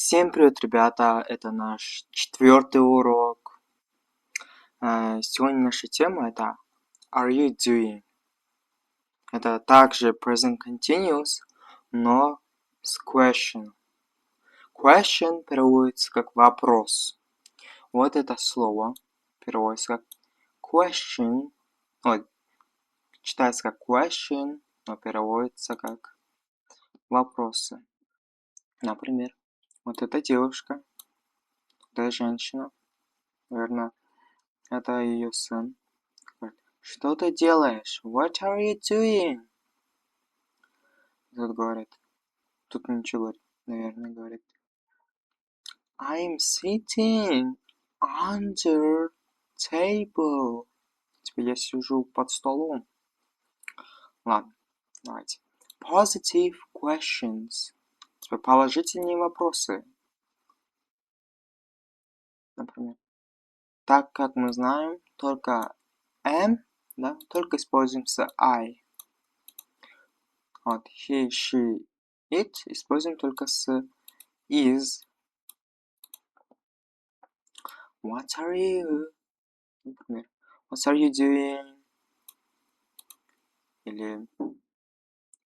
Всем привет, ребята! Это наш 4-й урок. Сегодня наша тема это Are you doing? Это также present continuous, но с question. Question переводится как вопрос. Вот это слово переводится как question. Читается как question, но переводится как вопросы. Например, вот эта девушка, эта женщина, наверное, это ее сын. Что ты делаешь? What are you doing? Тут говорит. Тут ничего говорит. Наверное, говорит. I'm sitting under table. Типа я сижу под столом. Ладно, давайте. Positive questions. Типа положительные вопросы. Например. Так как мы знаем, только am, да, только используется I. Вот, he, she, it используем только с is. What are you? Например, what are you doing? Или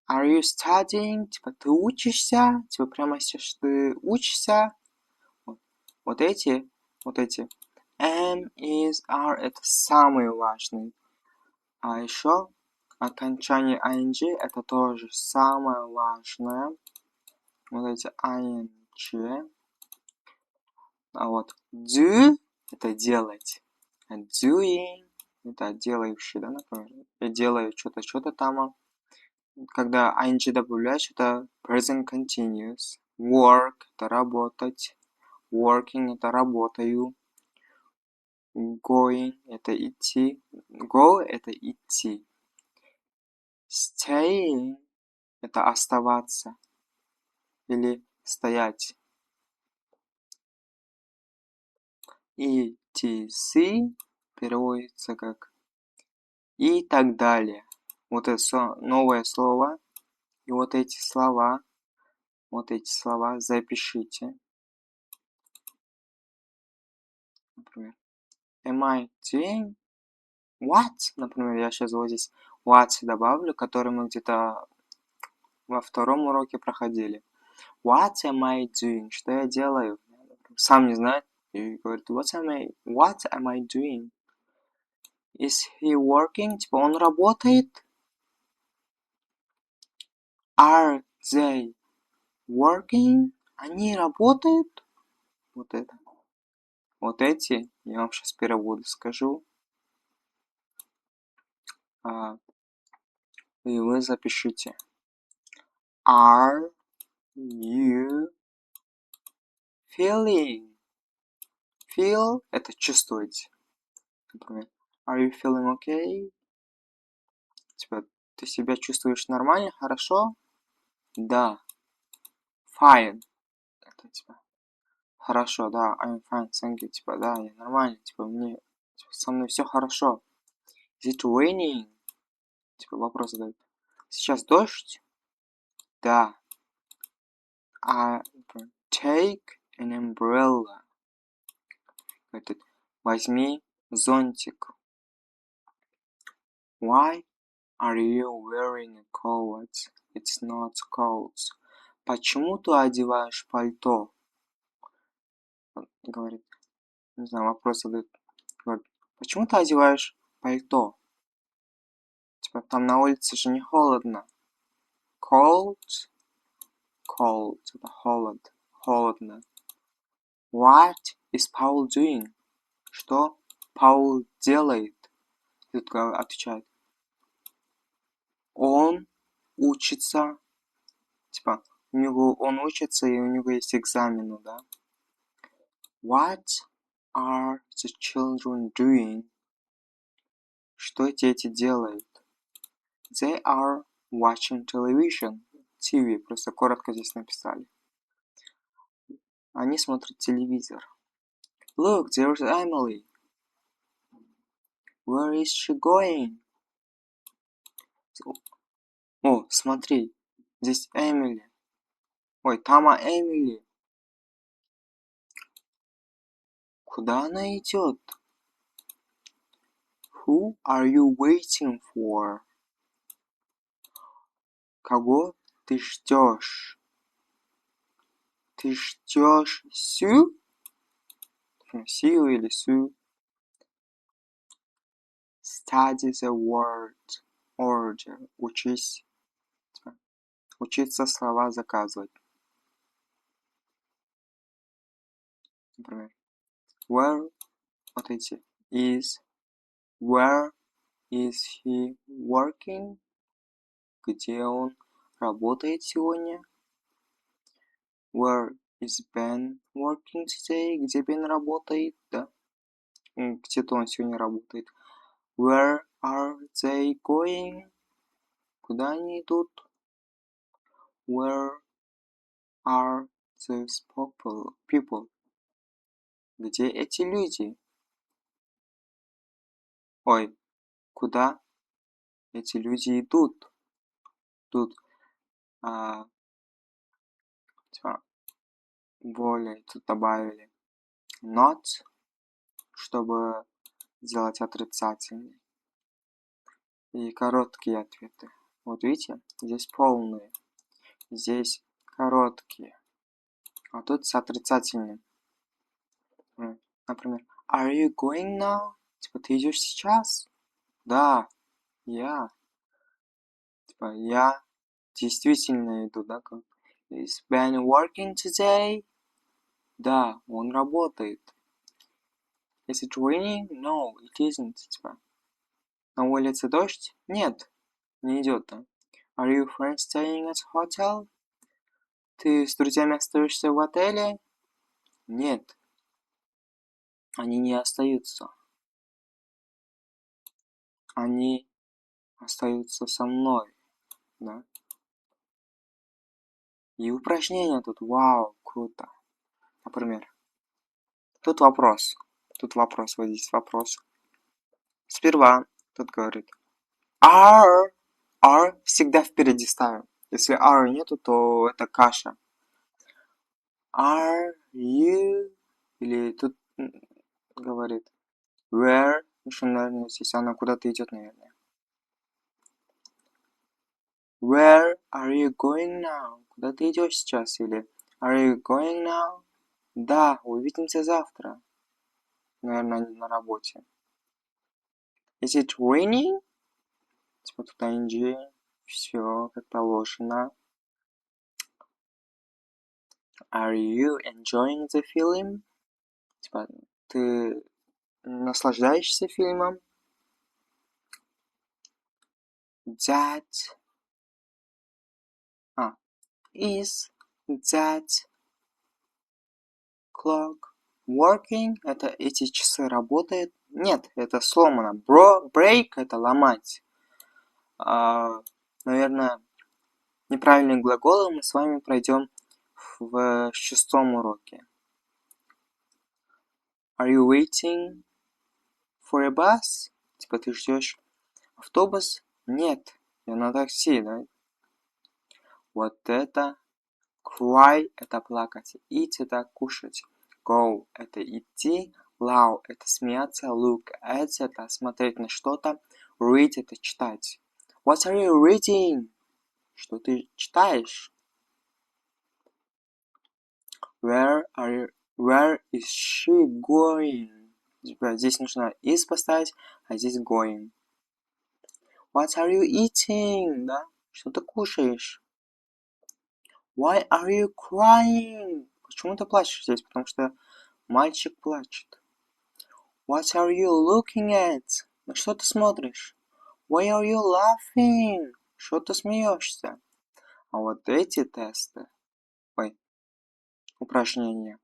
are you studying? Типа ты учишься? Типа прямо сейчас ты учишься? Вот эти. Am, is, are это самые важные. А еще окончание ing это тоже самое важное. Вот эти ing. А вот do это делать. А doing это делающий, да, например. Я делаю что-то там. Когда ing добавляешь, это present continuous. Work это работать. Working это работаю. Going это идти. Go это идти. Staying это оставаться. Или стоять. etc переводится как и так далее. Вот это новое слово. И вот эти слова запишите. Например, am I doing what? Например, я сейчас вот здесь what добавлю, который мы где-то во втором уроке проходили. What am I doing? Что я делаю? Сам не знает. И говорит, what am I doing? Is he working? Типа он работает? Are they working? Они работают? Вот это. Вот эти, я вам сейчас переводы скажу. И вы запишите. Are you feeling? Feel – это чувствовать. Например, are you feeling okay? Типа, ты себя чувствуешь нормально, хорошо? Да. Fine. Это типа, хорошо, да, I'm fine, thank you. Типа, да, я нормально, типа, мне, типа, со мной все хорошо. Is it raining? Типа, вопрос задают. Сейчас дождь? Да. Take an umbrella. Говорит, возьми зонтик. Why are you wearing a coat? It's not cold. Почему ты одеваешь пальто? Он говорит, не знаю, вопрос задает. Говорит, почему ты одеваешь пальто? Типа, там на улице же не холодно. Cold. Это холодно. What is Paul doing? Что Паул делает? Тут отвечает. Он учится. Типа, он учится, и у него есть экзамены, да? What are the children doing? Что дети делают? They are watching television. TV, просто коротко здесь написали. Они смотрят телевизор. Look, there's Emily. Where is she going? О, смотри, здесь Эмили. Ой, там Эмили. Куда она идет? Who are you waiting for? Кого ты ждешь? Ты ждешь Сю? Сию или Сю? Study the word order. Учись. Учиться слова заказывать. Например, where, вот эти, is, where is he working? Где он работает сегодня? Where is Ben working today? Где Бен работает? Да. Где-то он сегодня работает. Where are they going? Куда они идут? Where are those people? Где эти люди? Ой, куда эти люди идут? Тут более тут добавили not, чтобы сделать отрицательный. И короткие ответы. Вот видите, здесь полные, здесь короткие, а тут с отрицательным. Например, are you going now? Типа, ты идешь сейчас? Да, я. Типа, я действительно иду, да? Как? Is Ben working today? Да, он работает. Is it raining? No, it isn't. Типа, на улице дождь? Нет, не идет, да? Are you friends staying at hotel? Ты с друзьями остаешься в отеле? Нет, они не остаются. Они остаются со мной, да? И упражнения тут, вау, круто. Например, тут вопрос, вот здесь вопрос. Сперва тут говорит are всегда впереди ставим. Если are нету, то это каша. Are you, или тут говорит where, еще, наверное, здесь она куда-то идет, наверное. Where are you going now? Куда ты идешь сейчас? Или are you going now? Да, увидимся завтра. Наверное, они на работе. Is it raining? Типа тут ing. Все как положено. Are you enjoying the film? Типа, ты наслаждаешься фильмом? That is that clock working? Это эти часы работают? Нет, это сломано. Break это ломать. Наверное, неправильные глаголы мы с вами пройдем в 6 уроке. Are you waiting for a bus? Типа ты ждешь автобус? Нет, я на такси, да? Вот это cry это плакать, eat это кушать, go это идти, loud это смеяться, look at это смотреть на что-то, read это читать. What are you reading? Что ты читаешь? Where is she going? Здесь нужно is поставить, а здесь going. What are you eating? Да? Что ты кушаешь? Why are you crying? Почему ты плачешь здесь? Потому что мальчик плачет. What are you looking at? На что ты смотришь? Why are you laughing? Что ты смеешься? А вот эти тесты, упражнения,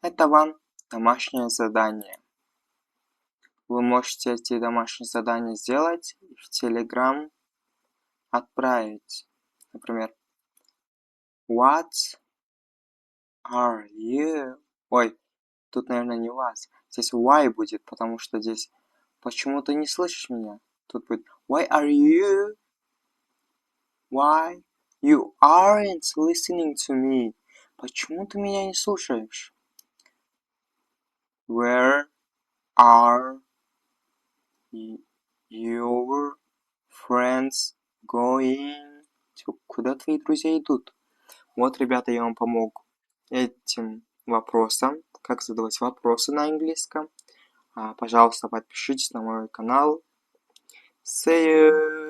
это вам домашнее задание. Вы можете эти домашние задания сделать и в Telegram отправить. Например, what are you... тут, наверное, не вас. Здесь why будет, потому что здесь почему ты не слышишь меня? Тут будет why are you? Why you aren't listening to me? Почему ты меня не слушаешь? Where are your friends going? Типа, куда твои друзья идут? Вот, ребята, я вам помог этим вопросом, как задавать вопросы на английском. Пожалуйста, подпишитесь на мой канал. See you!